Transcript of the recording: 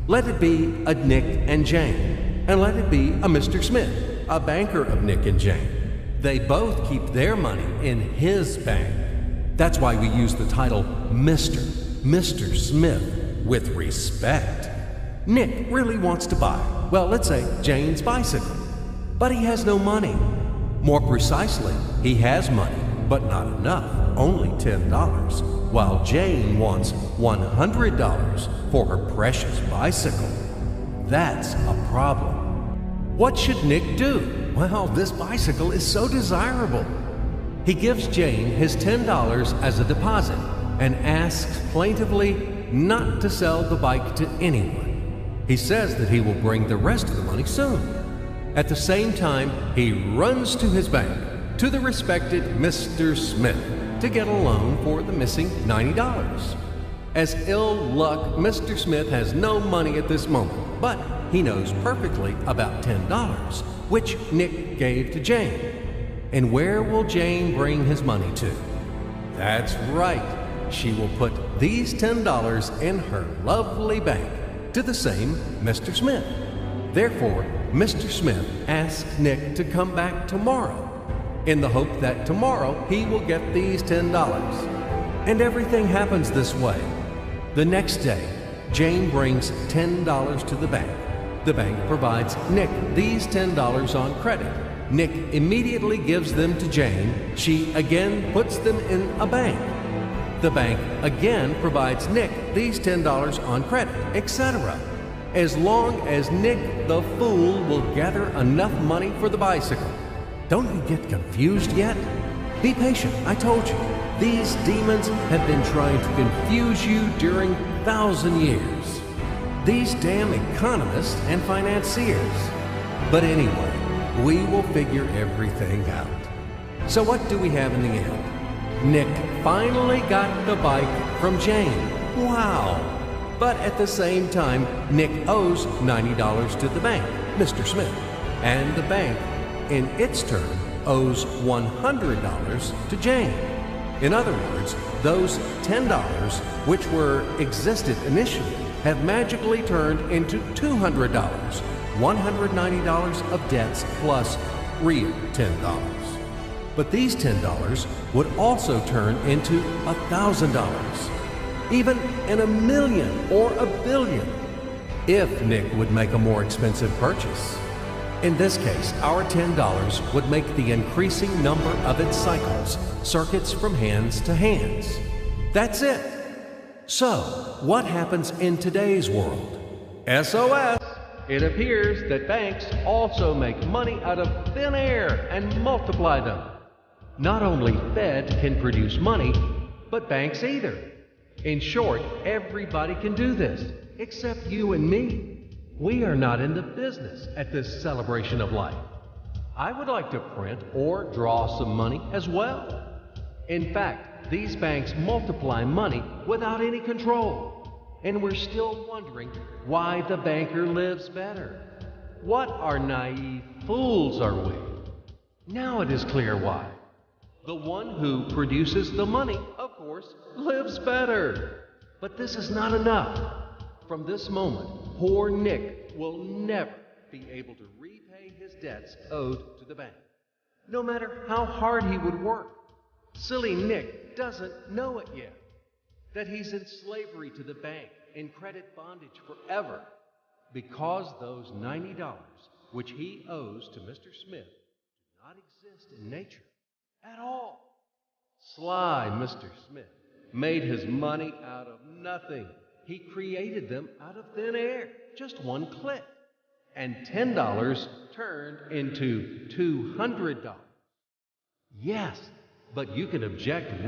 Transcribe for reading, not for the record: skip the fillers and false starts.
Let it be a Nick and Jane, and let it be a Mr. Smith, a banker of Nick and Jane. They both keep their money in his bank. That's why we use the title Mr. Smith with respect. Nick really wants to buy, well, let's say Jane's bicycle, but he has no money. More precisely, he has money, but not enough, only $10, while Jane wants $100 for her precious bicycle. That's a problem. What should Nick do? Well, this bicycle is so desirable. He gives Jane his $10 as a deposit and asks plaintively not to sell the bike to anyone. He says that he will bring the rest of the money soon. At the same time, he runs to his bank, to the respected Mr. Smith, to get a loan for the missing $90. As ill luck, Mr. Smith has no money at this moment, but he knows perfectly about $10, which Nick gave to Jane. And where will Jane bring his money to? That's right, she will put these $10 in her lovely bank, to the same Mr. Smith. Therefore, Mr. Smith asks Nick to come back tomorrow, in the hope that tomorrow he will get these $10. And everything happens this way. The next day, Jane brings $10 to the bank. The bank provides Nick these $10 on credit. Nick immediately gives them to Jane. She again puts them in a bank. The bank again provides Nick these $10 on credit, etc. As long as Nick the fool will gather enough money for the bicycle. Don't you get confused yet? Be patient, I told you. These demons have been trying to confuse you during 1,000 years. These damn economists and financiers. But anyway, we will figure everything out. So what do we have in the end? Nick finally got the bike from Jane. Wow! But at the same time, Nick owes $90 to the bank, Mr. Smith, and the bank, in its turn, owes $100 to Jane. In other words, those $10, which existed initially, have magically turned into $200, $190 of debts plus real $10. But these $10 would also turn into $1,000, even in $1 million or $1 billion, if Nick would make a more expensive purchase. In this case, our $10 would make the increasing number of its cycles, circuits from hands to hands. That's it. So, what happens in today's world? SOS! It appears that banks also make money out of thin air and multiply them. Not only Fed can produce money, but banks either. In short, everybody can do this, except you and me. We are not in the business at this celebration of life. I would like to print or draw some money as well. In fact, these banks multiply money without any control. And we're still wondering why the banker lives better. What naive fools are we? Now it is clear why. The one who produces the money, of course, lives better. But this is not enough. From this moment, poor Nick will never be able to repay his debts owed to the bank, no matter how hard he would work. Silly Nick doesn't know it yet, that he's in slavery to the bank, in credit bondage forever, because those $90 which he owes to Mr. Smith do not exist in nature at all. Sly Mr. Smith made his money out of nothing. He created them out of thin air, just one click. And $10 turned into $200. Yes, but you can object